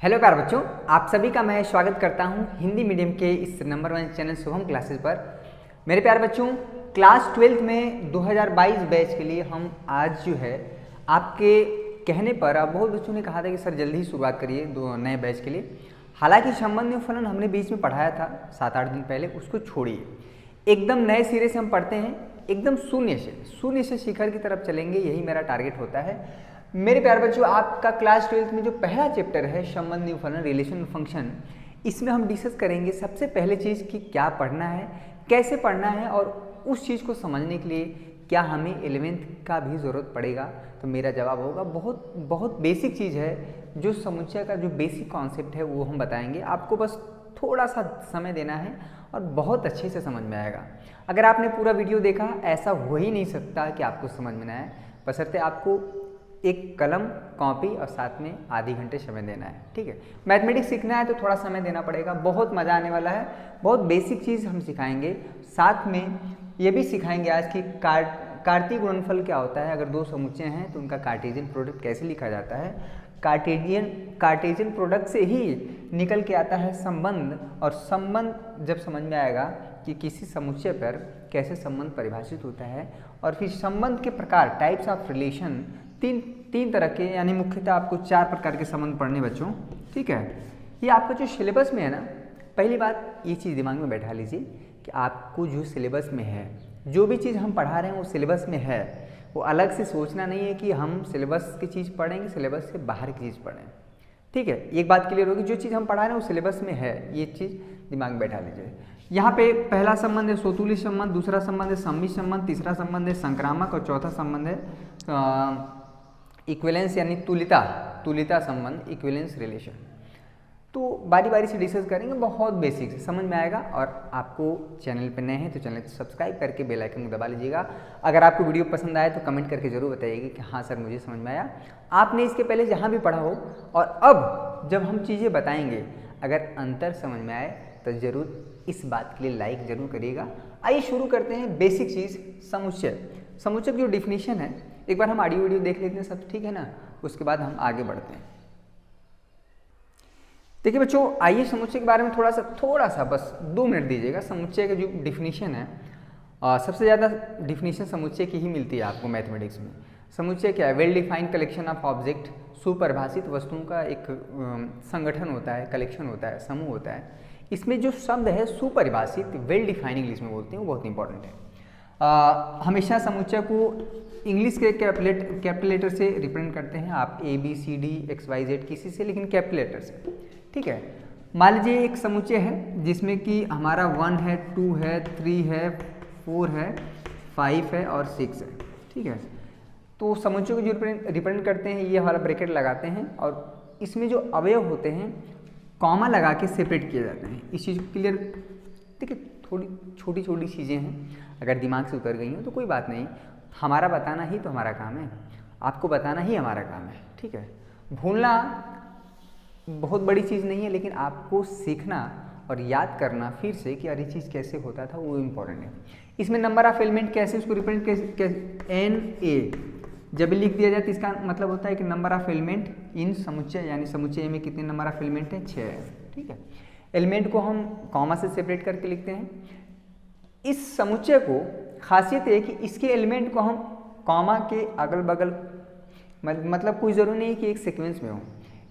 Hello प्यारे बच्चों, आप सभी का मैं स्वागत करता हूं हिंदी मीडियम के इस नंबर 1 चैनल शुभम क्लासेस पर। मेरे प्यारे बच्चों, क्लास 12th में 2022 बैच के लिए हम आज जो है आपके कहने पर अब बहुत बच्चों ने कहा था कि सर जल्दी ही शुरुआत करिए दो नए बैच के लिए। हालांकि संबंध फलन हमने बीच में पढ़ाया था 7-8 दिन पहले, उसको छोड़िए। एकदम नए सिरे से हम पढ़ते हैं, एकदम शून्य से शिखर की तरफ चलेंगे, यही मेरा टारगेट होता है। मेरे प्यारे बच्चों, आपका क्लास 12th में जो पहला चैप्टर है संबंध फलन रिलेशन फंक्शन, इसमें हम डिस्कस करेंगे सबसे पहले चीज़ कि क्या पढ़ना है, कैसे पढ़ना है और उस चीज़ को समझने के लिए क्या हमें 11th का भी ज़रूरत पड़ेगा। तो मेरा जवाब होगा बहुत बहुत बेसिक चीज़ है। जो समुच्चय का जो बेसिक कॉन्सेप्ट है वो हम बताएंगे, आपको बस थोड़ा सा समय देना है और बहुत अच्छे से समझ में आएगा। अगर आपने पूरा वीडियो देखा, ऐसा हो ही नहीं सकता कि आपको समझ में ना आए, बशर्ते आपको एक कलम, कॉपी और साथ में आधे घंटे समय देना है। ठीक है, मैथमेटिक्स सीखना है तो थोड़ा समय देना पड़ेगा, बहुत मज़ा आने वाला है। बहुत बेसिक चीज़ हम सिखाएंगे, साथ में ये भी सिखाएंगे आज कि कार्तीय गुणनफल क्या होता है। अगर दो समुच्चय हैं तो उनका कार्टेशियन प्रोडक्ट कैसे लिखा जाता है। कार्टेशियन प्रोडक्ट से ही निकल के आता है संबंध, और संबंध जब समझ में आएगा कि किसी समुच्चय पर कैसे संबंध परिभाषित होता है, और फिर संबंध के प्रकार, टाइप्स ऑफ रिलेशन, तीन तरह के, यानी मुख्यतः आपको 4 प्रकार के संबंध पढ़ने बच्चों। ठीक है, ये आपका जो सिलेबस में है ना, पहली बात ये चीज़ दिमाग में बैठा लीजिए कि आपको जो सिलेबस में है, जो भी चीज़ हम पढ़ा रहे हैं वो सिलेबस में है। वो अलग से सोचना नहीं है कि हम सिलेबस की चीज़ पढ़ेंगे, सिलेबस से बाहर की चीज़ पढ़ें। ठीक है, एक बात क्लियर होगी, जो चीज़ हम पढ़ा रहे हैं वो सिलेबस में है, ये चीज़ दिमाग में बैठा लीजिए। यहाँ पे पहला संबंध है सोतुल्य संबंध, दूसरा संबंध है सम्मिश्र संबंध, तीसरा संबंध है संक्रामक और चौथा संबंध है इक्विवेलेंस यानी तुल्यता संबंध, इक्विवेलेंस रिलेशन। तो बारी बारी से डिस्कस करेंगे, बहुत बेसिक से समझ में आएगा। और आपको चैनल पे नए हैं तो चैनल को सब्सक्राइब करके बेल आइकन को दबा लीजिएगा। अगर आपको वीडियो पसंद आए तो कमेंट करके जरूर बताइएगा कि हाँ सर मुझे समझ में आया। आपने इसके पहले जहाँ भी पढ़ा हो, और अब जब हम चीज़ें बताएंगे अगर अंतर समझ में आए तो ज़रूर इस बात के लिए लाइक जरूर करिएगा। आइए शुरू करते हैं बेसिक चीज़, समुच्चय। समुच्चय की जो डिफिनीशन है, एक बार हम ऑडियो वीडियो देख लेते हैं, सब ठीक है ना, उसके बाद हम आगे बढ़ते हैं। देखिए बच्चों, आइए समुच्चय के बारे में थोड़ा सा बस 2 मिनट दीजिएगा। समुच्चय का जो डिफिनीशन है, सबसे ज़्यादा डिफिनीशन समुच्चय की ही मिलती है आपको मैथमेटिक्स में। समुच्चय क्या है? Well defined collection of object, सुपरिभाषित वस्तुओं का एक संगठन होता है, कलेक्शन होता है, समूह होता है। इसमें जो शब्द है सुपरिभाषित, वेल डिफाइंड इंग्लिश में बोलते हैं, वो बहुत इंपॉर्टेंट है। हमेशा समुच्चय को इंग्लिश के कैपिटल लेटर से रिप्रेजेंट करते हैं आप, ABCD XYZ किसी से, लेकिन कैपिटल लेटर से। ठीक है, मान लीजिए एक समुच्चय है जिसमें कि हमारा 1 है, 2 है, 3 है, 4 है, 5 है और 6 है। ठीक है, तो समुच्चय को जो रिप्रेजेंट करते हैं ये वाला ब्रैकेट लगाते हैं, और इसमें जो अवयव होते हैं कॉमा लगा के सेपरेट किए जाते हैं। इस चीज़ को क्लियर, देखिए थोड़ी छोटी छोटी चीज़ें हैं, अगर दिमाग से उतर गई हो तो कोई बात नहीं, हमारा बताना ही तो हमारा काम है, आपको बताना ही हमारा काम है। ठीक है, भूलना बहुत बड़ी चीज़ नहीं है, लेकिन आपको सीखना और याद करना फिर से कि अरे चीज़ कैसे होता था, वो इम्पोर्टेंट है। इसमें नंबर ऑफ एलिमेंट कैसे उसको रिप्रेजेंट कैसे, NA जब लिख दिया जाए तो इसका मतलब होता है कि नंबर ऑफ एलिमेंट इन समुच्चय, यानी समुच्चय में कितने नंबर ऑफ एलिमेंट हैं, 6 है। ठीक है, एलिमेंट को हम कॉमा से सेपरेट करके लिखते हैं। इस समुच्चय को खासियत है कि इसके एलिमेंट को हम कॉमा के अगल बगल, मतलब कोई ज़रूरी नहीं कि एक सीक्वेंस में हो।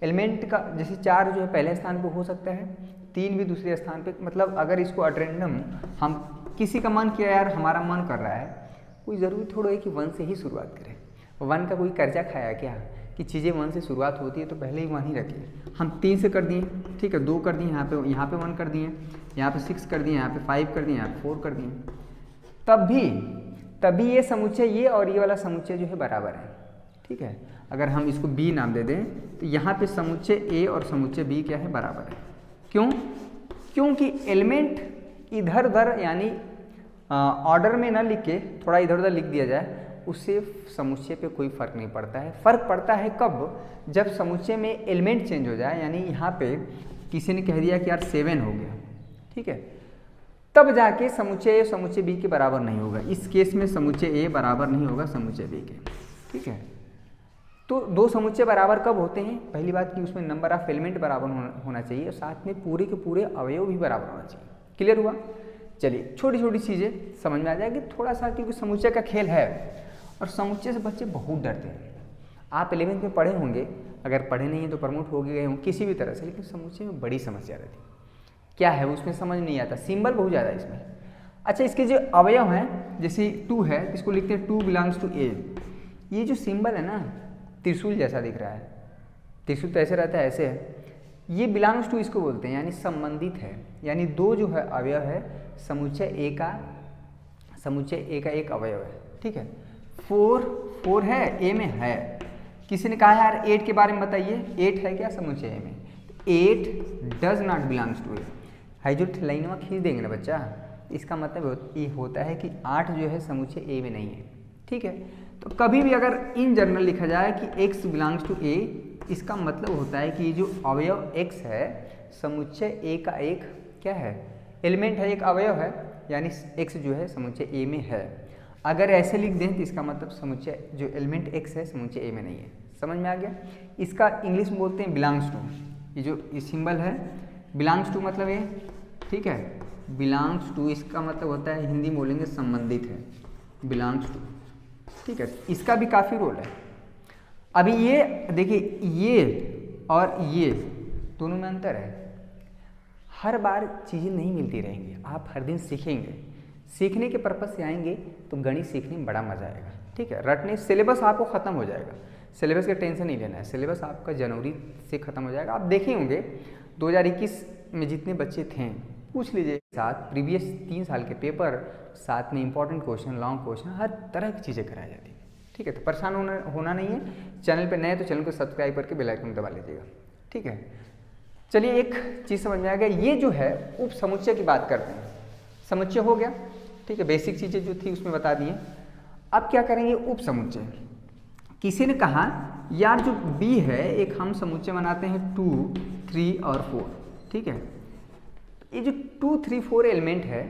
एलिमेंट का जैसे 4 जो है पहले स्थान पे हो सकता है, 3 भी दूसरे स्थान पे, मतलब अगर इसको अटेंडम हम किसी का मन किया, यार हमारा मन कर रहा है, कोई ज़रूरी थोड़ा है कि 1 से ही शुरुआत करें। 1 का कोई कर्जा खाया क्या कि चीज़ें 1 से शुरुआत होती है तो पहले ही 1 ही रखिए। हम 3 से कर दिए, ठीक है, 2 कर दिए, यहाँ पे 1 कर दिए, यहाँ पे 6 कर दिए, यहाँ पे 5 कर दिए, यहाँ पे 4 कर दिए, तभी ये समुच्चय, ये और ये वाला समुच्चय जो है बराबर है। ठीक है, अगर हम इसको B नाम दे दें तो यहाँ पे समुच्चय A और समुच्चय B क्या है, बराबर है। क्यों? क्योंकि एलिमेंट इधर उधर, यानी ऑर्डर में ना लिख के थोड़ा इधर उधर लिख दिया जाए, उससे समुच्चय पे कोई फर्क नहीं पड़ता है। फर्क पड़ता है कब? जब समुच्चय में एलिमेंट चेंज हो जाए, यानी यहाँ पे किसी ने कह दिया कि यार 7 हो गया, ठीक है, तब जाके समुच्चय A समुच्चय B के बराबर नहीं होगा। इस केस में समुच्चय A बराबर नहीं होगा समुच्चय B के। ठीक है, तो दो समुच्चय बराबर कब होते हैं? पहली बात कि उसमें नंबर ऑफ एलिमेंट बराबर होना चाहिए और साथ में पूरे के पूरे अवयव भी बराबर होना चाहिए। क्लियर हुआ? चलिए छोटी छोटी चीज़ें समझ में आ जाएगी थोड़ा सा, क्योंकि समुच्चय का खेल है और समुच्चय से बच्चे बहुत डरते हैं। आप 11वीं में पढ़े होंगे, अगर पढ़े नहीं हैं तो प्रमोट हो गए हों किसी भी तरह से, लेकिन समुच्चय में बड़ी समस्या रहती है। क्या है उसमें समझ नहीं आता, सिंबल बहुत ज़्यादा है इसमें। अच्छा, इसके जो अवयव हैं, जैसे 2 है, इसको लिखते हैं 2 बिलोंग्स टू ए। ये जो सिंबल है ना, त्रिशूल जैसा दिख रहा है, त्रिशूल तो ऐसे रहता है, ऐसे है, ये बिलोंग्स टू इसको बोलते हैं, यानी संबंधित है। यानी 2 जो है अवयव है समुच्चय ए का एक अवयव है। ठीक है, 4 है, ए में है। किसी ने कहा यार 8 के बारे में बताइए, 8 है क्या समुच्चय ए में? 8 does not belongs to A. हाई जो लाइनवा खींच देंगे ना बच्चा, इसका मतलब ये होता है कि 8 जो है समुच्चय ए में नहीं है। ठीक है, तो कभी भी अगर इन जनरल लिखा जाए कि x बिलोंग्स टू ए, इसका मतलब होता है कि ये जो अवयव x है समुच्चय ए का एक क्या है? एलिमेंट है, एक अवयव है, यानी x जो है समुच्चय ए में है। अगर ऐसे लिख दें तो इसका मतलब समुच्चय जो एलिमेंट x है समुच्चय ए में नहीं है। समझ में आ गया? इसका इंग्लिश में बोलते हैं बिलोंग्स टू। ये जो ये सिंबल है बिलोंग्स टू मतलब ये, ठीक है, बिलोंग्स टू इसका मतलब होता है, हिंदी में बोलेंगे संबंधित है, बिलोंग्स टू। ठीक है, इसका भी काफ़ी रोल है। अभी ये देखिए, ये और ये दोनों में अंतर है। हर बार चीज़ें नहीं मिलती रहेंगी, आप हर दिन सीखेंगे, सीखने के पर्पज़ से आएंगे तो गणित सीखने में बड़ा मज़ा आएगा। ठीक है, रटने सिलेबस आपको ख़त्म हो जाएगा, सिलेबस का टेंशन नहीं लेना है, सिलेबस आपका जनवरी से ख़त्म हो जाएगा। आप देखे होंगे 2021 में जितने बच्चे थे पूछ लीजिए, साथ प्रीवियस 3 साल के पेपर, साथ में इंपॉर्टेंट क्वेश्चन, लॉन्ग क्वेश्चन, हर तरह की चीज़ें कराई जाती है। ठीक है, तो परेशान होना नहीं है। चैनल पे नए तो चैनल को सब्सक्राइब करके बेल आइकन दबा लीजिएगा। ठीक है, चलिए एक चीज़ समझ में आ गया। ये जो है उप समुच्चय की बात करते हैं। समुच्चय हो गया, ठीक है, बेसिक चीज़ें जो थी उसमें बता दिए। अब क्या करेंगे? उप समुच्चय। किसी ने कहा यार जो बी है एक हम समुच्चय बनाते हैं 2, 3 और 4। ठीक है, ये जो 2, 3, 4 एलिमेंट है,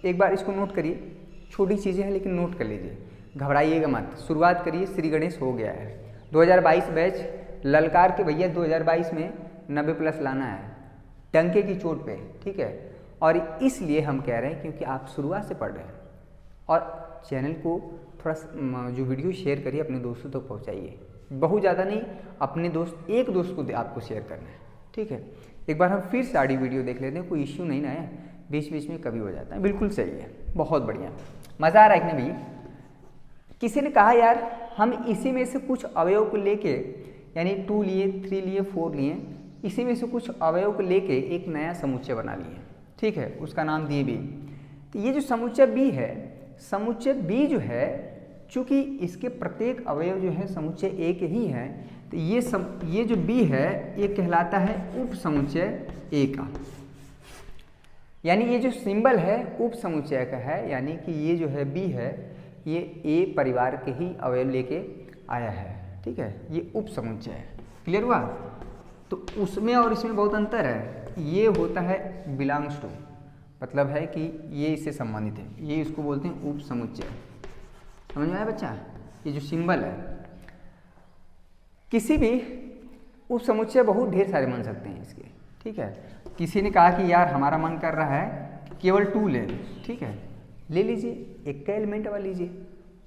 एक बार इसको नोट करिए। छोटी चीज़ें हैं लेकिन नोट कर लीजिए, घबराइएगा मत। शुरुआत करिए, श्री गणेश हो गया है 2022 बैच, ललकार के भैया 2022 में 90+ लाना है, डंके की चोट पे। ठीक है, और इसलिए हम कह रहे हैं क्योंकि आप शुरुआत से पढ़ रहे हैं। और चैनल को थोड़ा जो वीडियो शेयर करिए, अपने दोस्तों तक पहुँचाइए, बहुत ज़्यादा नहीं, अपने दोस्त, एक दोस्त को आपको शेयर करना है। ठीक है, एक बार हम फिर से आड़ी वीडियो देख लेते हैं, कोई इश्यू नहीं ना है, बीच बीच में कभी हो जाता है। बिल्कुल सही है, बहुत बढ़िया, मज़ा आ रहा है कि नहीं भैया? किसी ने कहा यार हम इसी में से कुछ अवयव को लेके, यानी 2 लिए, 3 लिए, 4 लिए, इसी में से कुछ अवयव को लेके एक नया समुच्चय बना लिए। ठीक है, उसका नाम दिए बी। तो ये जो समुच्चय बी है, समुच्चय बी जो है, चूँकि इसके प्रत्येक अवयव जो है समुच्चय ए के ही हैं, तो ये जो बी है ये कहलाता है उप समुच्चय ए का। यानी ये जो सिंबल है उप समुच्चय का है, यानी कि ये जो है बी है ये ए परिवार के ही अवयव लेके आया है। ठीक है, ये उप समुच्चय है। क्लियर हुआ? तो उसमें और इसमें बहुत अंतर है। ये होता है बिलोंग्स टू, मतलब है कि ये इससे संबंधित है, ये इसको बोलते हैं उप समुच्चय। समझ में आया बच्चा? ये जो सिंबल है, किसी भी उप समुच्चय बहुत ढेर सारे बन सकते हैं इसके। ठीक है, किसी ने कहा कि यार हमारा मन कर रहा है केवल 2 ले। ठीक है, ले लीजिए, एक का एलिमेंट वाला लीजिए,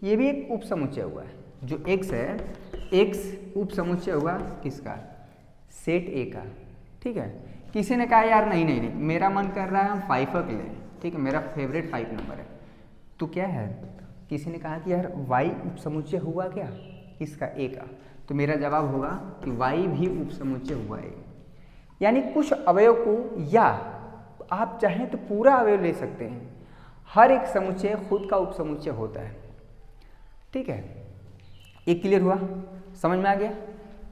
ये भी एक उप समुच्चय हुआ है। जो x है, x उप समुच्चय हुआ किसका? सेट ए का। ठीक है, किसी ने कहा यार नहीं नहीं नहीं, मेरा मन कर रहा है हम 5 का लें। ठीक है, मेरा फेवरेट 5 नंबर है, तो क्या है? किसी ने कहा कि यार y उप समुच्चय हुआ क्या? किसका? ए का। तो मेरा जवाब होगा कि y भी उप समुच्चय हुआ है। यानी कुछ अवयव को, या आप चाहें तो पूरा अवयव ले सकते हैं, हर एक समुच्चय खुद का उप समुच्चय होता है। ठीक है, एक क्लियर हुआ? समझ में आ गया?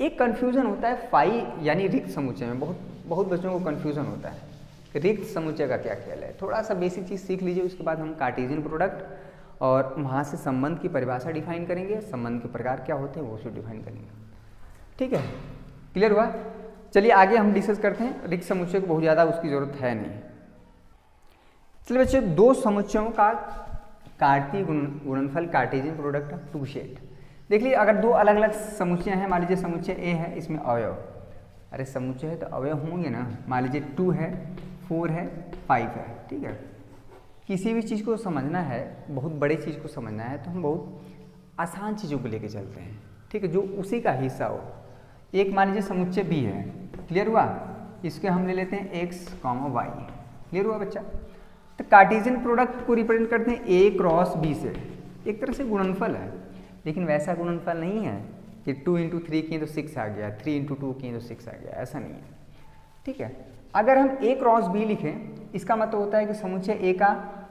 एक कन्फ्यूज़न होता है यानी रिक्त समुच्चय में, बहुत बच्चों को कन्फ्यूज़न होता है रिक्त समुच्चय का क्या ख्याल है। थोड़ा सा बेसिक चीज़ सीख लीजिए, उसके बाद हम कार्टेशियन प्रोडक्ट और वहाँ से संबंध की परिभाषा डिफाइन करेंगे, संबंध के प्रकार क्या होते हैं वो उसको डिफाइन करेंगे। ठीक है, क्लियर हुआ? चलिए आगे हम डिस्कस करते हैं। रिक्त समुच्चय को बहुत ज़्यादा उसकी ज़रूरत है नहीं। चलिए बच्चों, 2 समुच्चयों का कार्तीय गुणनफल कार्टेशियन प्रोडक्ट 2 सेट। देख लीजिए, अगर दो अलग अलग समुच्चय हैं, मान लीजिए समुच्चय ए है, इसमें अवयव, अरे समुच्चय है तो अवयव होंगे ना। मान लीजिए 2 है, 4 है, 5 है, ठीक है। किसी भी चीज़ को समझना है, बहुत बड़ी चीज़ को समझना है, तो हम बहुत आसान चीज़ों को लेके चलते हैं, ठीक है, जो उसी का हिस्सा हो। एक मान लीजिए समुच्चय बी है, क्लियर हुआ, इसके हम ले लेते हैं x, y, क्लियर हुआ बच्चा। तो कार्टेशियन प्रोडक्ट को रिप्रेजेंट करते हैं a क्रॉस b से, एक तरह से गुणनफल है, लेकिन वैसा गुणनफल नहीं है कि 2 × 3 किए तो 6 आ गया, 3 × 2 किए तो 6 आ गया, ऐसा नहीं है, ठीक है। अगर हम a क्रॉस b लिखें, इसका मतलब होता है कि समुच्चय a का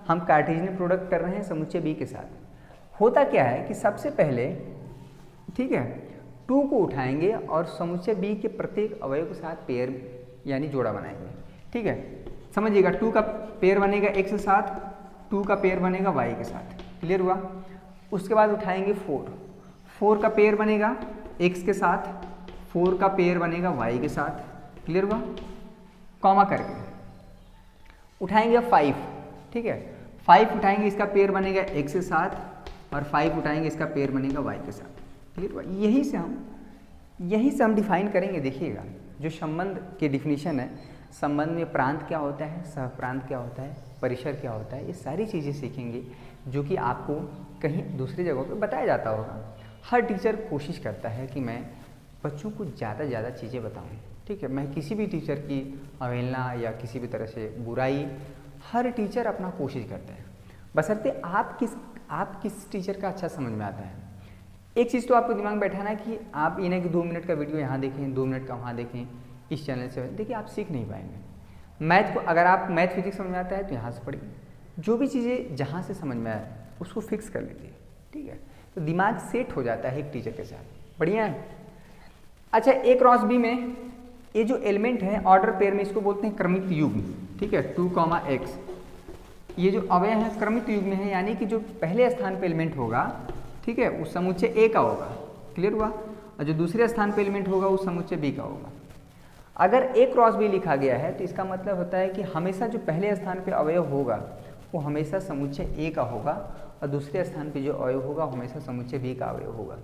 हम कार्टेशियन प्रोडक्ट कर रहे हैं समुच्चय b के साथ। होता क्या है कि सबसे पहले, ठीक है, 2 को उठाएंगे और समुच्चय b के प्रत्येक अवयव के साथ पेयर यानी जोड़ा बनाएंगे, ठीक है। समझिएगा, 2 का पेयर बनेगा x के साथ, 2 का पेयर बनेगा y के साथ, क्लियर हुआ। उसके बाद उठाएंगे 4 का पेयर बनेगा x के साथ, 4 का पेयर बनेगा y के साथ, क्लियर हुआ, कॉमा करके उठाएंगे 5, ठीक है, 5 उठाएंगे, इसका पेयर बनेगा x के साथ, और 5 उठाएंगे, इसका पेयर बनेगा y के साथ, क्लियर हुआ। यही से हम डिफाइन करेंगे। देखिएगा, जो संबंध की डिफिनीशन है, संबंध में प्रांत क्या होता है, सहप्रांत क्या होता है, परिसर क्या होता है, ये सारी चीज़ें सीखेंगे जो कि आपको कहीं दूसरी जगहों पे बताया जाता होगा। हर टीचर कोशिश करता है कि मैं बच्चों को ज़्यादा से ज़्यादा चीज़ें बताऊं, ठीक है। मैं किसी भी टीचर की अवहेलना या किसी भी तरह से बुराई, हर टीचर अपना कोशिश करता है, बशर्ते आप किस टीचर का अच्छा समझ में आता है। एक चीज़ तो आपको दिमाग में बैठाना है कि आप इन्हें कि 2 मिनट का वीडियो यहाँ देखें, 2 मिनट का वहाँ देखें, इस चैनल से देखिए, आप सीख नहीं पाएंगे। मैथ को, अगर आप मैथ फिजिक्स समझ में आता है तो यहाँ से पढ़िए, जो भी चीज़ें जहाँ से समझ में आए उसको फिक्स कर लीजिए, ठीक है। तो दिमाग सेट हो जाता है एक टीचर के साथ, बढ़िया है। अच्छा, a क्रॉस b में ये जो एलिमेंट है ऑर्डर पेयर में, इसको बोलते हैं क्रमिक युग्म, ठीक है, 2, x। ये जो अवयव है क्रमिक युग्म में है, यानी कि जो पहले स्थान पे एलिमेंट होगा, ठीक है, उस समुच्चय a का होगा, क्लियर हुआ, और जो दूसरे स्थान पे एलिमेंट होगा उस समुच्चय b का होगा। अगर a क्रॉस b लिखा गया है तो इसका मतलब होता है कि हमेशा जो पहले स्थान पे अवयव होगा वो हमेशा समुच्चय a का होगा, और दूसरे स्थान पे जो अवयव होगा हमेशा समुच्चय b का अवयव होगा।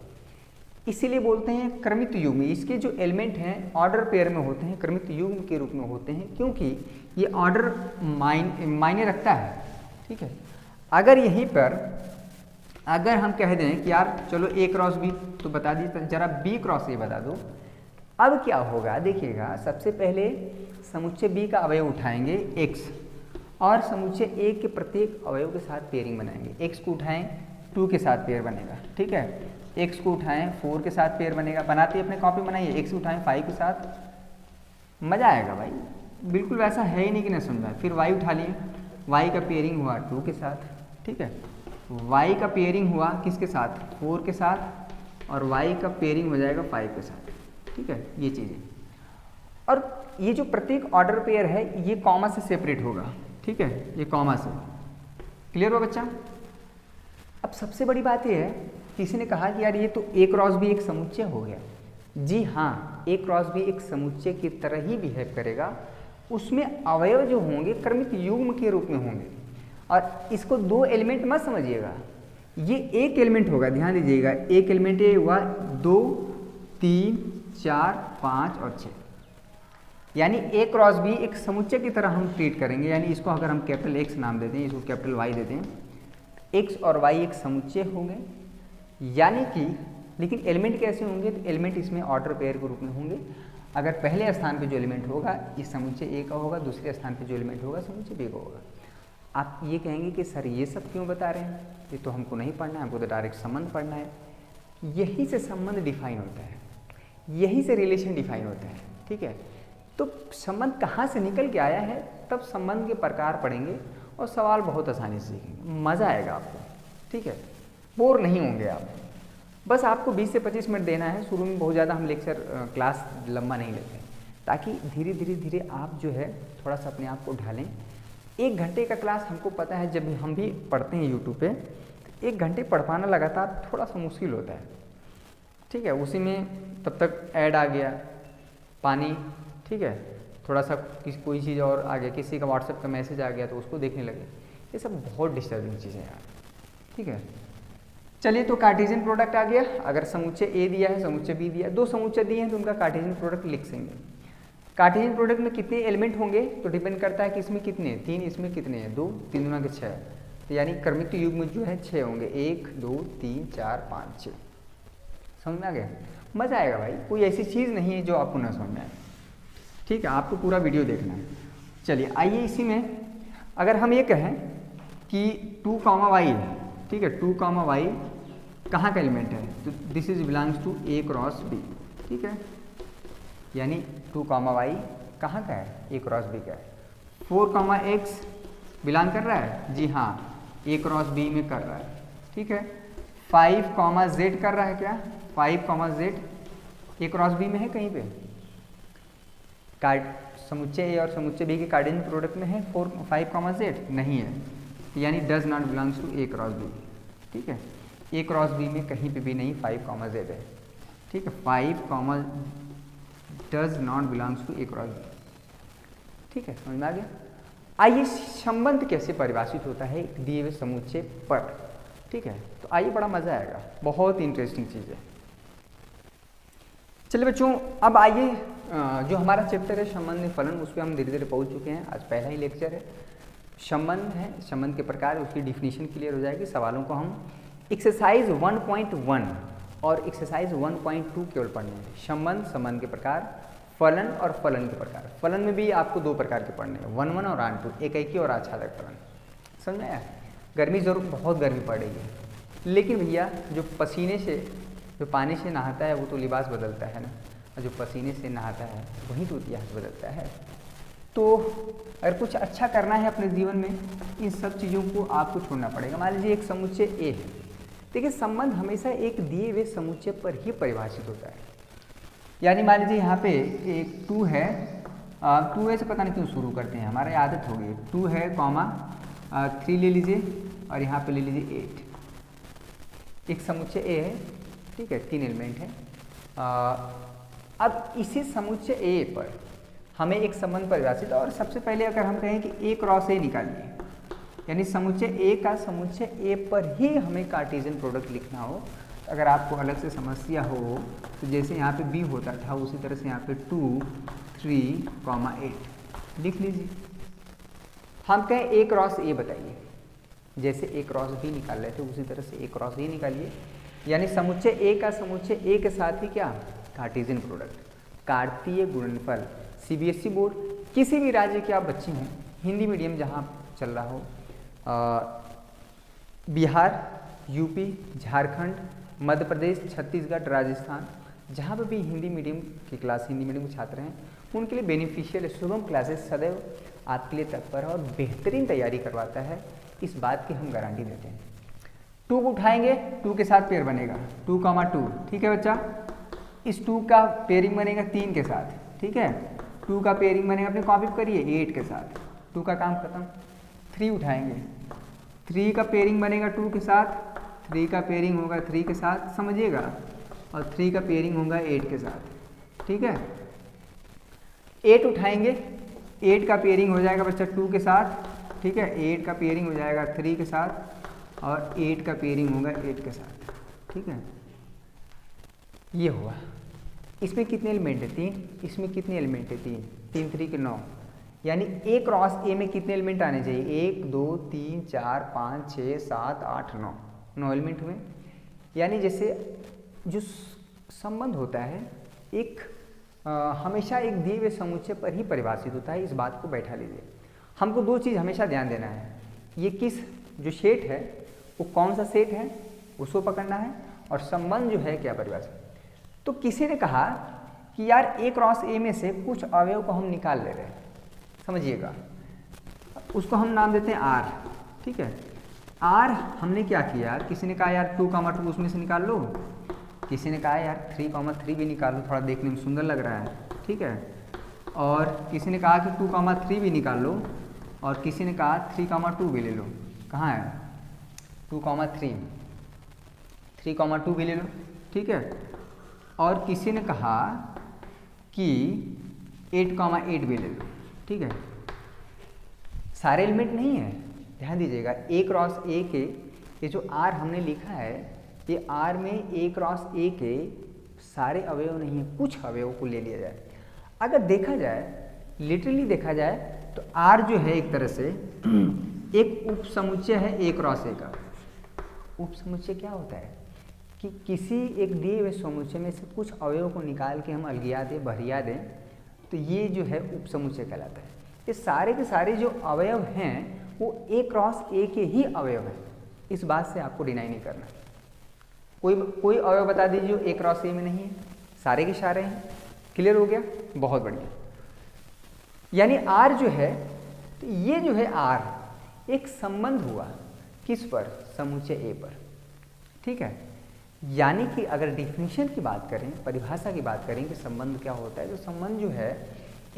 इसीलिए बोलते हैं क्रमिक युग्म। इसके जो एलिमेंट हैं ऑर्डर पेयर में होते हैं, क्रमिक युग्म के रूप में होते हैं, क्योंकि ये ऑर्डर मायने रखता है, ठीक है। अगर यहीं पर अगर हम कह दें कि यार चलो a क्रॉस b तो बता दी, तो जरा b क्रॉस a बता दो, अब क्या होगा देखिएगा। सबसे पहले समुच्चय b का अवयव उठाएंगे x, और समुच्चय a के प्रत्येक अवयव के साथ पेयरिंग बनाएंगे। x को उठाएं 2 के साथ पेयर बनेगा, ठीक है, x को उठाएं 4 के साथ पेयर बनेगा, बनाते अपने कॉपी बनाइए, x उठाएं 5 के साथ, मज़ा आएगा भाई, बिल्कुल वैसा है ही नहीं कि नहीं समझ में। फिर y उठा लिए, y का पेयरिंग हुआ 2 के साथ, ठीक है, y का पेयरिंग हुआ किसके साथ, 4 के साथ, और y का पेयरिंग हो जाएगा 5 के साथ, ठीक है, ये चीज़ें। और ये जो प्रत्येक ऑर्डर पेयर है ये कॉमा से सेपरेट होगा, ठीक है, ये कॉमा से, क्लियर हुआ बच्चा। अब सबसे बड़ी बात ये है, किसी ने कहा कि यार ये तो a क्रॉस b एक समुच्चय हो गया। जी हाँ, a क्रॉस b एक समुच्चय की तरह ही बिहेव करेगा, उसमें अवयव जो होंगे क्रमिक युग्म के रूप में होंगे। और इसको 2 एलिमेंट मत समझिएगा, ये एक एलिमेंट होगा, ध्यान दीजिएगा, एक एलिमेंट ये हुआ 2, 3, 4, 5 और 6, यानी a क्रॉस b एक समुच्चय की तरह हम ट्रीट करेंगे। यानी इसको अगर हम कैपिटल X नाम देते हैं, इसको कैपिटल Y देते हैं, x और y एक समुच्चय होंगे, यानी कि लेकिन एलिमेंट कैसे होंगे, तो एलिमेंट इसमें ऑर्डर पेयर के रूप में होंगे। अगर पहले स्थान पे जो एलिमेंट होगा इस समुच्चय a का होगा, दूसरे स्थान पे जो एलिमेंट होगा समुच्चय b का होगा। आप ये कहेंगे कि सर ये सब क्यों बता रहे हैं, ये तो हमको नहीं पढ़ना है, हमको तो डायरेक्ट संबंध पढ़ना है। यही से संबंध डिफाइन होता है, यही से रिलेशन डिफाइन होता है, ठीक है। तो संबंध कहाँ से निकल के आया है, तब संबंध के प्रकार पढ़ेंगे और सवाल बहुत आसानी से सीखेंगे, मज़ा आएगा आपको, ठीक है, बोर नहीं होंगे आप। बस आपको 20 से 25 मिनट देना है, शुरू में बहुत ज़्यादा हम लेक्चर क्लास लंबा नहीं लेते, ताकि धीरे धीरे आप जो है थोड़ा सा अपने आप को ढालें। 1 घंटे का क्लास हमको पता है, जब हम भी पढ़ते हैं यूट्यूब पे, 1 घंटे पढ़ पाना लगातार थोड़ा सा मुश्किल होता है, ठीक है। उसी में तब तक ऐड आ गया, पानी, ठीक है, थोड़ा सा कोई चीज़ और आ गया, किसी का व्हाट्सएप का मैसेज आ गया तो उसको देखने लगे, ये सब बहुत डिस्टर्बिंग चीज़ें हैं यार, ठीक है। चलिए तो कार्टेशियन प्रोडक्ट आ गया। अगर समुच्चय ए दिया है, समुच्चय बी दिया है, दो समुच्चय दिए हैं तो उनका कार्टेशियन प्रोडक्ट लिख देंगे। कार्टेशियन प्रोडक्ट में कितने एलिमेंट होंगे तो डिपेंड करता है कि इसमें कितने, 3, इसमें कितने हैं 2, 3 दूना के 6, तो यानी क्रमिक युग्म जो है 6 होंगे, 1 2 3 4 5 6। समझ में आ गया? मजा आएगा भाई, कोई ऐसी चीज़ नहीं है जो आपको ना समझ में आए। ठीक है, आपको पूरा वीडियो देखना है। चलिए आइए इसी में अगर हम ये कहें कि 2, y है, ठीक है, 2, y कहाँ का एलिमेंट है, तो this is belongs to A cross B, ठीक है, यानी 2, y कहाँ का है, A क्रॉस B का है। 4, x बिलोंग कर रहा है, जी हाँ, A क्रॉस B में कर रहा है, ठीक है। 5, z कर रहा है क्या, 5, z A क्रॉस B में है कहीं पे, समुच्चय ए और समुच्चय बी के कार्टेशियन प्रोडक्ट में है 4, 5, z नहीं है, यानी does not belongs to A cross B, ठीक है। ए क्रॉस बी में कहीं पे भी नहीं 5, z है, ठीक है। 5, does not belongs to A cross B, ठीक है, समझ में आ गया। आइए संबंध कैसे परिभाषित होता है एक दिए हुए समुच्चय पर, ठीक है, तो आइए बड़ा मजा आएगा, बहुत इंटरेस्टिंग चीज़ है। चलिए बच्चों, अब आइए जो हमारा चैप्टर है संबंध फलन, उस पर हम धीरे धीरे पहुंच चुके हैं। आज पहला ही लेक्चर है, संबंध है, संबंध के प्रकार, उसकी डिफिनीशन क्लियर हो जाएगी। सवालों को हम एक्सरसाइज 1.1 और एक्सरसाइज 1.2 केवल पढ़ने हैं। संबंध, संबंध के प्रकार, फलन और फलन के प्रकार। फलन में भी आपको 2 प्रकार के पढ़ने हैं, 1 और 2, एकाएकी और आच्छादक फलन। समझ में आया? गर्मी जरूर बहुत गर्मी पड़ रही है, लेकिन भैया जो पसीने से, जो पानी से नहाता है वो तो लिबास बदलता है ना, और जो पसीने से नहाता है वही तो इतिहास बदलता है। तो अगर कुछ अच्छा करना है अपने जीवन में, इन सब चीज़ों को आपको छोड़ना पड़ेगा। मान लीजिए एक समुच्चय ए है, देखिए संबंध हमेशा एक दिए हुए समुच्चय पर ही परिभाषित होता है। यानी मान लीजिए यहाँ पे एक 2 है, 2 से पता नहीं क्यों शुरू करते हैं, हमारी आदत हो गई। 2 है, 3 ले लीजिए और यहाँ पे ले लीजिए 8। एक समुच्चय ए है, ठीक है, 3 एलिमेंट है। अब इसी समुच्चय ए पर हमें एक संबंध परिभाषित, और सबसे पहले अगर हम कहें कि ए क्रॉस ए निकालिए, यानी समुच्चय ए का समुच्चय ए पर ही हमें कार्टेशियन प्रोडक्ट लिखना हो। अगर आपको अलग से समस्या हो तो जैसे यहाँ पे बी होता था उसी तरह से यहाँ पे 2, 3, 8 लिख लीजिए। हम कहें ए क्रॉस ए बताइए, जैसे ए क्रॉस बी निकाल रहे थे उसी तरह से ए क्रॉस ए निकालिए, यानी समुच्चय ए का समुच्चय ए के साथ ही क्या, कार्टेशियन प्रोडक्ट, कार्तीय गुणनफल। सीबीएसई बोर्ड, किसी भी राज्य के आप बच्चे हैं, हिंदी मीडियम जहाँ चल रहा हो, बिहार, यूपी, झारखंड, मध्य प्रदेश, छत्तीसगढ़, राजस्थान, जहाँ पर भी हिंदी मीडियम की क्लास, हिंदी मीडियम के छात्र हैं, उनके लिए बेनिफिशियल शुभम क्लासेस सदैव आपके लिए तत्पर है और बेहतरीन तैयारी करवाता है, इस बात की हम गारंटी देते हैं। 2 को उठाएंगे, 2 के साथ पेयर बनेगा 2, 2, ठीक है बच्चा। इस 2 का पेयरिंग बनेगा 3 के साथ, ठीक है। 2 का पेयरिंग बनेगा, अपने कॉपी करिए 8 के साथ, 2 का काम खत्म। 3 उठाएंगे, 3 का पेयरिंग बनेगा 2 के साथ, 3 का पेयरिंग होगा 3 के साथ, समझिएगा, और 3 का पेयरिंग होगा 8 के साथ, ठीक है। 8 उठाएंगे, 8 का पेयरिंग हो जाएगा बच्चा 2 के साथ, ठीक है। 8 का पेयरिंग हो जाएगा 3 के साथ और 8 का पेयरिंग होगा 8 के साथ, ठीक है। ये हुआ। इसमें कितने एलिमेंट है, 3, इसमें कितने एलिमेंट है, 3, 3, 3 के 9, यानी ए क्रॉस ए में कितने एलिमेंट आने चाहिए, 1 2 3 4 5 6 7 8 9 एलिमेंट हुए। यानी जैसे जो संबंध होता है एक हमेशा एक दिए हुए समुच्चय पर ही परिभाषित होता है, इस बात को बैठा लीजिए। हमको 2 चीज़ हमेशा ध्यान देना है, ये किस जो सेट है वो कौन सा सेट है उसको पकड़ना है, और संबंध जो है क्या परिभाषित। तो किसी ने कहा कि यार ए क्रॉस ए में से कुछ अवयव को हम निकाल ले रहे हैं, समझिएगा, उसको हम नाम देते हैं आर, ठीक है। आर हमने क्या किया, किसी ने कहा यार 2, 2 उसमें से निकाल लो, किसी ने कहा यार 3, 3 भी निकाल लो, थोड़ा देखने में सुंदर लग रहा है, ठीक है। और किसी ने कहा कि 2, 3 भी निकाल लो, और किसी ने कहा 3, 2 भी ले लो। कहाँ है 2, 3, 3, 2 भी ले लो, ठीक है। और किसी ने कहा कि 8, 8 भी ले लो, ठीक है। सारे एलिमेंट नहीं है, ध्यान दीजिएगा। ए क्रॉस ए के ये जो आर हमने लिखा है ये आर में ए क्रॉस ए के सारे अवयव नहीं है, कुछ अवयव को ले लिया जाए। अगर देखा जाए, लिटरली देखा जाए तो आर जो है एक तरह से एक उप समुच्चय है ए क्रॉस ए का। उप समुच्चय क्या होता है कि किसी एक दिए हुए समुच्चय में से कुछ अवयव को निकाल के हम अलगिया दें, बहरिया दें, तो ये जो है उप समुच्चय कहलाता है। ये सारे के सारे जो अवयव हैं वो ए क्रॉस ए के ही अवयव हैं, इस बात से आपको डिनाई नहीं करना। कोई अवयव बता दीजिए जो ए क्रॉस ए में नहीं है, सारे के सारे हैं। क्लियर हो गया? बहुत बढ़िया। यानी आर जो है, तो ये जो है आर एक संबंध हुआ किस पर? समुच्चय ए पर। ठीक है, यानी कि अगर डिफिनीशन की बात करें, परिभाषा की बात करें कि संबंध क्या होता है, तो संबंध जो है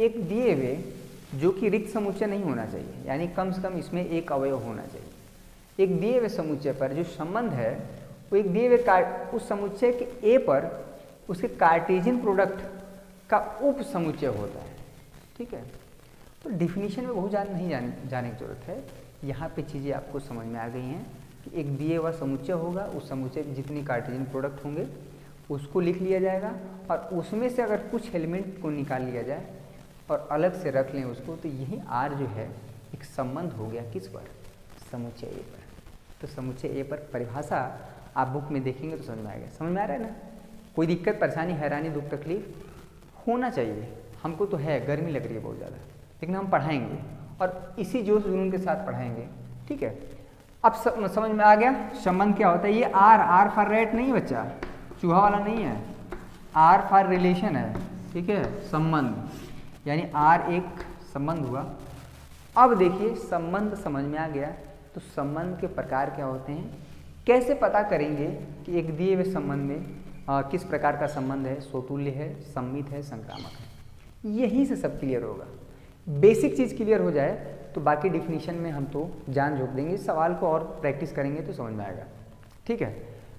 एक दिए हुए जो कि रिक्त समुच्चय नहीं होना चाहिए, यानी कम से कम इसमें एक अवयव होना चाहिए। एक दिए हुए समुच्चय पर जो संबंध है वो एक दिए हुए उस समुच्चय के ए पर उसके कार्टेशियन प्रोडक्ट का उप समुच्चय होता है। ठीक है, तो डिफिनीशन में बहुत ज़्यादा नहीं जाने की जरूरत है। यहाँ पे चीज़ें आपको समझ में आ गई हैं कि एक दिए हुआ समुच्चय होगा, उस समुच्चय में जितनी कार्टेशियन प्रोडक्ट होंगे उसको लिख लिया जाएगा, और उसमें से अगर कुछ एलिमेंट को निकाल लिया जाए और अलग से रख लें उसको, तो यही आर जो है एक संबंध हो गया किस पर? समुच्चय ए पर। तो समुच्चय ए पर परिभाषा आप बुक में देखेंगे तो समझ में आएगा। समझ में आ रहा है ना? कोई दिक्कत, परेशानी, हैरानी, दुख, तकलीफ होना चाहिए। हमको तो है, गर्मी लग रही है बहुत ज़्यादा, लेकिन हम पढ़ाएंगे और इसी जोश जुनून के साथ पढ़ाएंगे। ठीक है, अब समझ में आ गया संबंध क्या होता है। ये आर फॉर रैट नहीं बच्चा, चूहा वाला नहीं है, आर फॉर रिलेशन है। ठीक है, संबंध, यानी आर एक संबंध हुआ। अब देखिए संबंध समझ में आ गया, तो संबंध के प्रकार क्या होते हैं, कैसे पता करेंगे कि एक दिए हुए संबंध में किस प्रकार का संबंध है, स्वतुल्य है, सम्मित है, संक्रामक है। यहीं से सब क्लियर होगा। बेसिक चीज़ क्लियर हो जाए तो बाकी डिफिनीशन में हम तो जान झोंक देंगे। इस सवाल को और प्रैक्टिस करेंगे तो समझ में आएगा। ठीक है,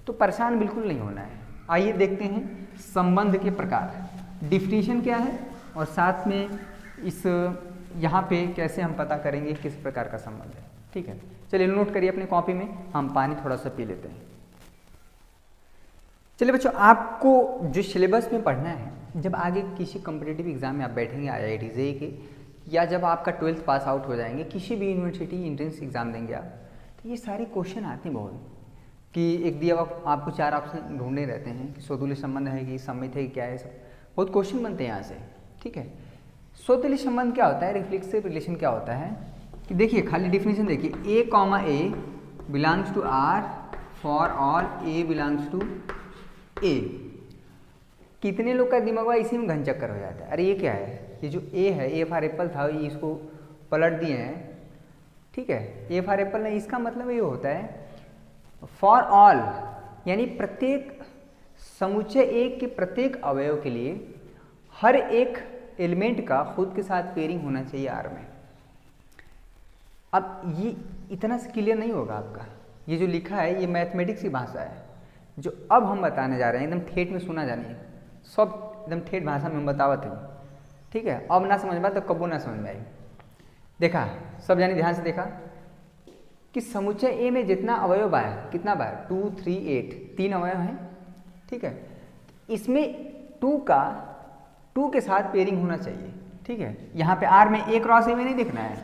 तो परेशान बिल्कुल नहीं होना है। आइए देखते हैं संबंध के प्रकार, डिफिनीशन क्या है, और साथ में इस यहाँ पे कैसे हम पता करेंगे किस प्रकार का संबंध है। ठीक है, चलिए नोट करिए अपनी कॉपी में, हम पानी थोड़ा सा पी लेते हैं। चलिए बच्चों, आपको जो सिलेबस में पढ़ना है, जब आगे किसी कॉम्पिटिटिव एग्जाम में आप बैठेंगे IIT JEE के, या जब आपका 12th पास आउट हो जाएंगे, किसी भी यूनिवर्सिटी एंट्रेंस एग्जाम देंगे आप, तो ये सारे क्वेश्चन आते हैं बहुत, कि एक दिया वक्त आपको 4 ऑप्शन ढूंढने रहते हैं कि स्वतुल्य संबंध है कि सम्मित है कि क्या है, सब बहुत क्वेश्चन बनते हैं यहाँ से। ठीक है, स्वतुल्य संबंध क्या होता है, रिफ्लेक्सिव रिलेशन क्या होता है, कि देखिए खाली डिफिनेशन देखिए, A, belongs to R for all A belongs to A। कितने लोग का दिमाग हुआ इसी में घन चक्कर हो जाता है। अरे ये क्या है, ये जो A है, A फॉर एप्पल था, ये इसको पलट दिए हैं। ठीक है, A फॉर एप्पल नहीं, इसका मतलब ये होता है फॉर ऑल, यानी प्रत्येक समुच्चय एक के प्रत्येक अवयव के लिए हर एक एलिमेंट का खुद के साथ पेयरिंग होना चाहिए R में। अब ये इतना से क्लियर नहीं होगा आपका, ये जो लिखा है ये मैथमेटिक्स की भाषा है, जो अब हम बताने जा रहे हैं एकदम ठेठ में सुना जानिए, सब एकदम ठेठ भाषा में हम बतावत हैं। ठीक है, अब ना समझ में तो कबो ना समझ में आई। देखा सब जानी, ध्यान से देखा कि समुच्चय ए में जितना अवयव आया, कितना बार 2, 3, 8, 3 अवयव हैं। ठीक है, इसमें 2 के साथ पेयरिंग होना चाहिए। ठीक है, यहाँ पे R में A क्रॉस A में नहीं देखना है,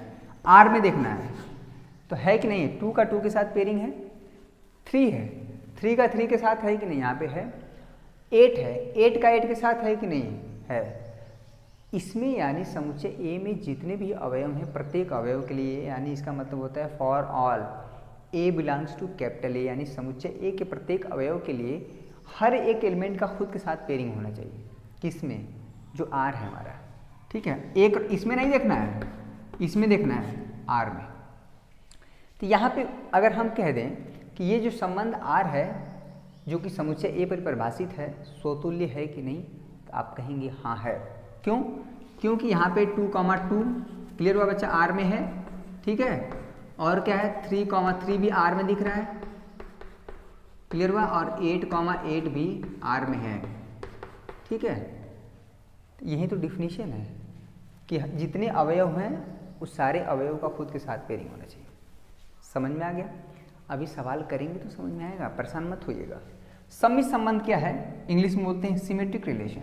R में देखना है, तो है कि नहीं, 2 का 2 के साथ पेयरिंग है, 3 है, 3 का 3 के साथ है कि नहीं, यहाँ पे है, 8 है, 8 का 8 के साथ है कि नहीं है। इसमें यानी समुच्चय ए में जितने भी अवयव हैं प्रत्येक अवयव के लिए, यानी इसका मतलब होता है for all A belongs to capital A, यानी समुच्चय ए के प्रत्येक अवयव के लिए हर एक एलिमेंट का खुद के साथ पेयरिंग होना चाहिए। किसमें, जो R है हमारा। ठीक है, एक इसमें नहीं देखना है, इसमें देखना है R में। तो यहाँ पे अगर हम कह दें कि ये जो संबंध R है जो कि समुच्चय ए पर परिभाषित है, स्वतुल्य है कि नहीं, तो आप कहेंगे हाँ है। क्यों? क्योंकि यहाँ पे 2, 2 क्लियर हुआ बच्चा, R में है। ठीक है, और क्या है 3, 3 भी R में दिख रहा है, क्लियर हुआ, और 8, 8 भी R में है। ठीक है, यही तो डिफिनीशन है कि जितने अवयव हैं उस सारे अवयव का खुद के साथ पेयरिंग होना चाहिए। समझ में आ गया? अभी सवाल करेंगे तो समझ में आएगा, परेशान मत होइएगा। सम्मित संबंध क्या है? इंग्लिश में बोलते हैं सिमेट्रिक रिलेशन,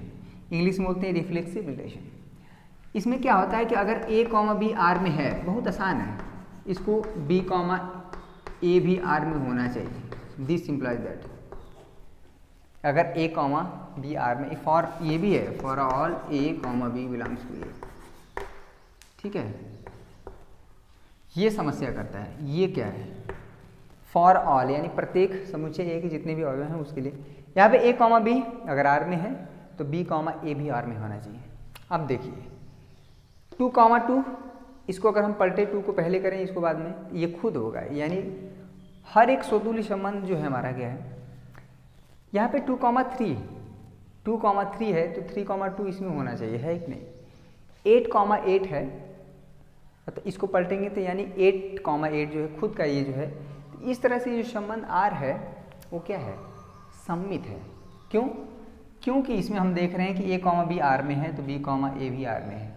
इंग्लिश में बोलते हैं रिफ्लेक्सिव रिलेशन। इसमें क्या होता है कि अगर ए कॉमा बी आर में है, बहुत आसान है, इसको बी कॉमा ए भी आर में होना चाहिए। दिस इम्प्लाइज दैट अगर ए कॉमा बी आर में, फॉर ये भी है, for all a comma b belongs to A, ठीक है, ये समस्या करता है। ये क्या है? फॉर ऑल यानी प्रत्येक समुच्चय ए के जितने भी अवयव हैं उसके लिए। यहाँ पे ए कॉमा बी अगर आर में है तो बी कॉमा ए भी आर में होना चाहिए। अब देखिए 2 कॉमा 2, इसको अगर हम पलटे 2 को पहले करें इसको बाद में, ये खुद होगा, यानी हर एक स्वतुल्य संबंध जो है हमारा क्या है, यहाँ पे 2 कॉमा 3 है तो 3 कॉमा 2 इसमें होना चाहिए, है कि नहीं। 8 कॉमा 8 है तो इसको पलटेंगे तो यानी 8 कॉमा 8 जो है खुद का ये जो है, इस तरह से जो संबंध आर है वो क्या है? सम्मित है। क्यों? क्योंकि इसमें हम देख रहे हैं कि ए कॉमा बी आर में है तो बी कॉमा ए भी आर में है।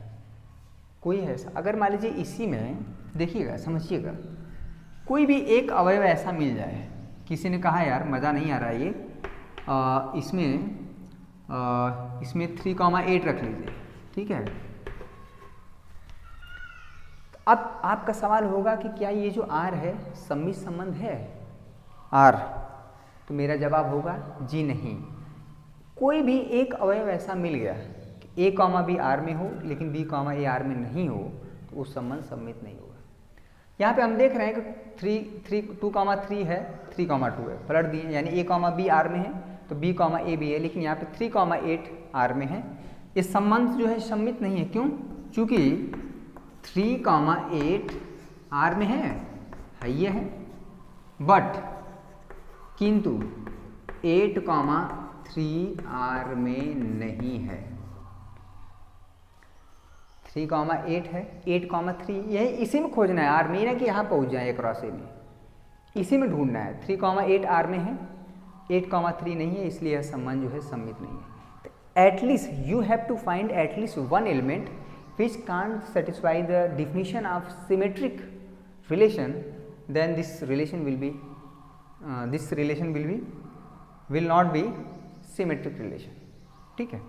कोई है ऐसा? अगर मान लीजिए इसी में देखिएगा, समझिएगा, कोई भी एक अवयव ऐसा मिल जाए, किसी ने कहा यार मज़ा नहीं आ रहा है ये, इसमें 3 कॉमा 8 रख लीजिए, ठीक है। अब आपका सवाल होगा कि क्या ये जो आर है सम्मित संबंध है आर? तो मेरा जवाब होगा जी नहीं। कोई भी एक अवयव ऐसा मिल गया कि ए कॉमा बी आर में हो लेकिन बी कॉमा ए आर में नहीं हो तो वो संबंध सम्मित नहीं होगा। यहाँ पे हम देख रहे हैं कि 2 कॉमा 3 है, 3 कॉमा 2 है, पलट दिए, यानी ए कॉमा बी आर में है तो बी कॉमा ए भी है, लेकिन यहाँ पे 3 कॉमा 8 आर में है। ये संबंध जो है सम्मित नहीं है। क्यों? चूँकि 3 कॉमा 8 आर में है ये है, बट किंतु 8 कॉमा 3 आर में नहीं है। 3 कॉमा 8 है, 8 कॉमा 3 यही इसी में खोजना है आर में, ना कि यहाँ पहुँच जाए क्रॉस ए में, इसी में ढूंढना है। 3 कॉमा 8 आर में है, 8 कॉमा 3 नहीं है, इसलिए यह संबंध जो है सम्मित नहीं है। तो at least you have to find at least one element which can't satisfy the definition of symmetric relation, then this relation will not be symmetric relation, ठीक है।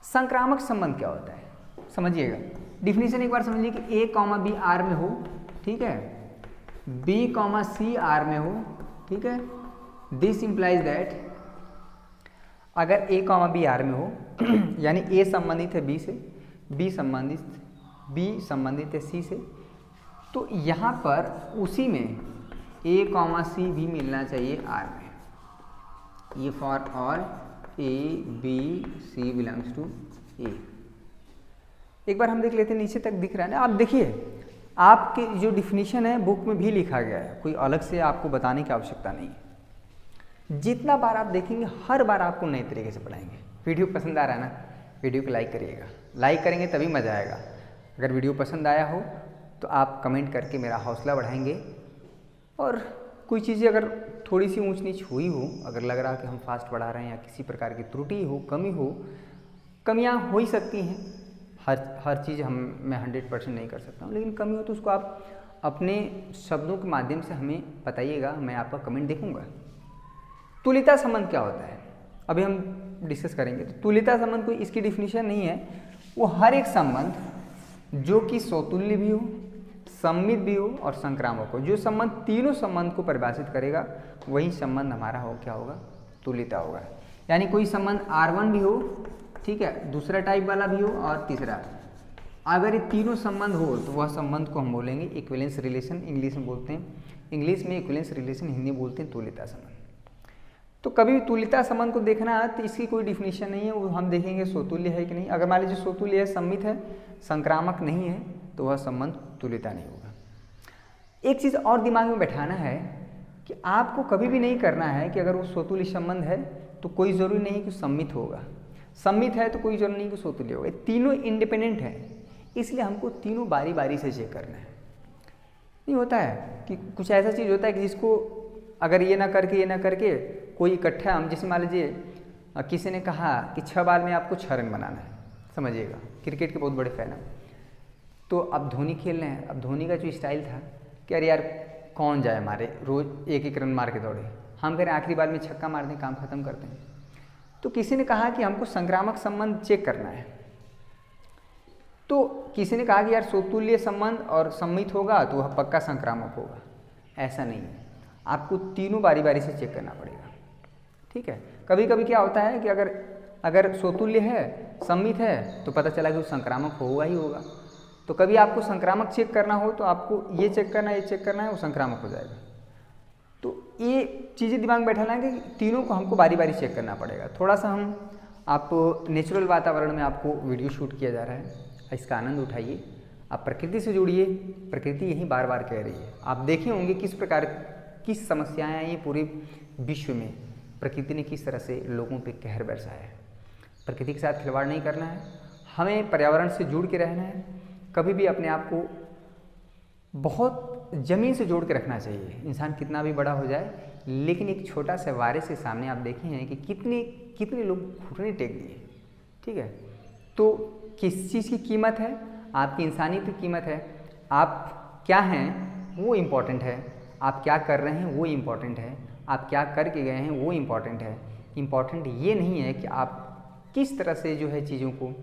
संक्रामक संबंध क्या होता है समझिएगा, डिफिनीशन एक बार समझिए कि a कॉमा बी आर में हो, ठीक है, b कॉमा सी आर में हो, ठीक है। दिस इंप्लाइज दैट अगर a कॉमा बी आर में हो यानी a संबंधित है b से, बी संबंधित है सी से, तो यहाँ पर उसी में ए कॉमा सी भी मिलना चाहिए आर में। ये for all a b c belongs to A. एक बार हम देख लेते हैं, नीचे तक दिख रहा है ना। आप देखिए आपके जो डिफिनीशन है बुक में भी लिखा गया है, कोई अलग से आपको बताने की आवश्यकता नहीं है। जितना बार आप देखेंगे हर बार आपको नए तरीके से पढ़ाएंगे। वीडियो पसंद आ रहा है ना, वीडियो को लाइक करिएगा, लाइक करेंगे तभी मज़ा आएगा। अगर वीडियो पसंद आया हो तो आप कमेंट करके मेरा हौसला बढ़ाएंगे, और कोई चीज़ें अगर थोड़ी सी ऊंच नीच हुई हो, अगर लग रहा है कि हम फास्ट पढ़ा रहे हैं या किसी प्रकार की त्रुटि हो, कमी हो, कमियां हो ही सकती हैं, हर चीज़ मैं 100% नहीं कर सकता हूँ, लेकिन कमी हो तो उसको आप अपने शब्दों के माध्यम से हमें बताइएगा, मैं आपका कमेंट देखूँगा। तुल्यता संबंध क्या होता है अभी हम डिस्कस करेंगे। तो तुल्यता संबंध कोई इसकी डिफिनीशन नहीं है, वो हर एक संबंध जो कि स्वतुल्य भी हो, सम्मित भी हो और संक्रामक हो, जो संबंध तीनों संबंध को परिभाषित करेगा वही संबंध हमारा हो क्या होगा, तुल्यता होगा। यानी कोई संबंध R1 भी हो, ठीक है, दूसरा टाइप वाला भी हो और तीसरा, अगर ये तीनों संबंध हो तो वह संबंध को हम बोलेंगे इक्विवेलेंस रिलेशन, इंग्लिश में बोलते हैं, इंग्लिश में इक्विवेलेंस रिलेशन, हिंदी में बोलते हैं तुल्यता संबंध। तो कभी भी तुल्यता संबंध को देखना है तो इसकी कोई डिफिनीशन नहीं है, वो हम देखेंगे स्वतुल्य है कि नहीं। अगर मान लीजिए स्वतुल्य है, सम्मित है, संक्रामक नहीं है, तो वह संबंध तुल्यता नहीं होगा। एक चीज़ और दिमाग में बैठाना है कि आपको कभी भी नहीं करना है कि अगर वो स्वतुल्य संबंध है तो कोई ज़रूरी नहीं कि सम्मित होगा, सम्मित है तो कोई जरूरी नहीं कि स्वतुल्य होगा। तीनों इंडिपेंडेंट हैं, इसलिए हमको तीनों बारी बारी से चेक करना है। नहीं होता है कि कुछ ऐसा चीज़ होता है कि जिसको अगर ये ना करके कोई इकट्ठा, हम जैसे मान लीजिए किसी ने कहा कि 6 बार में आपको 6 रन बनाना है, समझिएगा, क्रिकेट के बहुत बड़े फैन हैं, तो अब धोनी खेल रहे हैं। अब धोनी का जो स्टाइल था कि अरे यार कौन जाए मारे, रोज़ 1-1 रन मार के दौड़े, हम कह रहे हैं आखिरी बार में छक्का मार दें, काम खत्म करते हैं। तो किसी ने कहा कि हमको संक्रामक संबंध चेक करना है, तो किसी ने कहा कि यार सोतुल्य संबंध और सम्मित होगा तो वह पक्का संक्रामक होगा। ऐसा नहीं है, आपको तीनों बारी बारी से चेक करना पड़ेगा, ठीक है। कभी कभी क्या होता है कि अगर सोतुल्य है, सम्मित है, तो पता चला कि वो संक्रामक होगा ही होगा। तो कभी आपको संक्रामक चेक करना हो तो आपको ये चेक करना है, ये चेक करना है, वो संक्रामक हो जाएगा। तो ये चीज़ें दिमाग में बैठा लाएंगे कि तीनों को हमको बारी बारी चेक करना पड़ेगा। थोड़ा सा आप नेचुरल वातावरण में आपको वीडियो शूट किया जा रहा है, इसका आनंद उठाइए। आप प्रकृति से जुड़िए, प्रकृति यही बार बार कह रही है। आप देखे होंगे किस प्रकार की समस्याएं आई हैं पूरे विश्व में, प्रकृति ने किस तरह से लोगों पे कहर बरसाया है। प्रकृति के साथ खिलवाड़ नहीं करना है, हमें पर्यावरण से जुड़ के रहना है। कभी भी अपने आप को बहुत ज़मीन से जोड़ के रखना चाहिए। इंसान कितना भी बड़ा हो जाए, लेकिन एक छोटा सा वायरस के सामने आप देखे हैं कि कितने लोग घुटने टेक दिए, ठीक है। तो किस चीज़ की कीमत है? आपकी इंसानियत की कीमत है। आप क्या हैं वो इम्पॉर्टेंट है, आप क्या कर रहे हैं वो इम्पॉर्टेंट है, आप क्या करके गए हैं वो इम्पॉर्टेंट है। इम्पॉर्टेंट ये नहीं है कि आप किस तरह से जो है चीज़ों को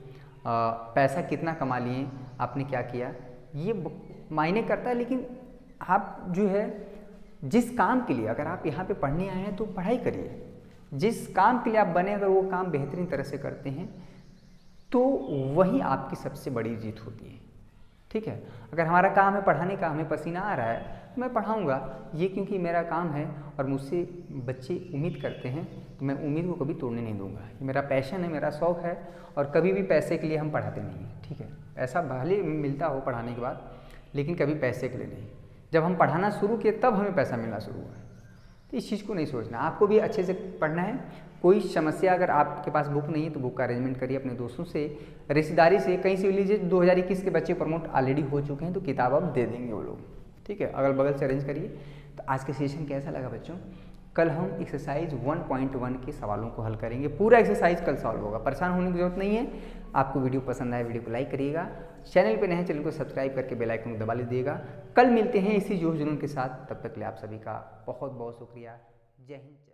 पैसा कितना कमा लिए, आपने क्या किया, ये मायने करता है। लेकिन आप जो है जिस काम के लिए, अगर आप यहाँ पे पढ़ने आए हैं तो पढ़ाई करिए। जिस काम के लिए आप बने, अगर वो काम बेहतरीन तरह से करते हैं तो वही आपकी सबसे बड़ी जीत होती है, ठीक है। अगर हमारा काम है पढ़ाने का, हमें पसीना आ रहा है तो मैं पढ़ाऊँगा, ये क्योंकि मेरा काम है और मुझसे बच्चे उम्मीद करते हैं, तो मैं उम्मीद को कभी तोड़ने नहीं दूंगा। ये मेरा पैशन है, मेरा शौक़ है, और कभी भी पैसे के लिए हम पढ़ाते नहीं हैं, ठीक है। पैसा भले मिलता हो पढ़ाने के बाद, लेकिन कभी पैसे के लिए नहीं। जब हम पढ़ाना शुरू किए तब हमें पैसा मिलना शुरू हुआ। तो इस चीज़ को नहीं सोचना, आपको भी अच्छे से पढ़ना है। कोई समस्या अगर आपके पास बुक नहीं है तो बुक का अरेंजमेंट करिए अपने दोस्तों से, रिश्तेदारी से, कहीं से भी लीजिए। 2021 के बच्चे प्रमोट ऑलरेडी हो चुके हैं, तो किताब अब दे देंगे वो लोग, ठीक है। अगल बगल से अरेंज करिए। तो आज के सेशन कैसा लगा बच्चों? कल हम एक्सरसाइज 1.1 के सवालों को हल करेंगे। पूरा एक्सरसाइज कल सॉल्व होगा, परेशान होने की जरूरत नहीं है। आपको वीडियो पसंद आए वीडियो को लाइक करिएगा, चैनल पे नए हैं चैनल को सब्सक्राइब करके बेल आइकन को दबा लीजिएगा। कल मिलते हैं इसी जोश जुनून के साथ, तब तक के लिए आप सभी का बहुत बहुत शुक्रिया। जय हिंद।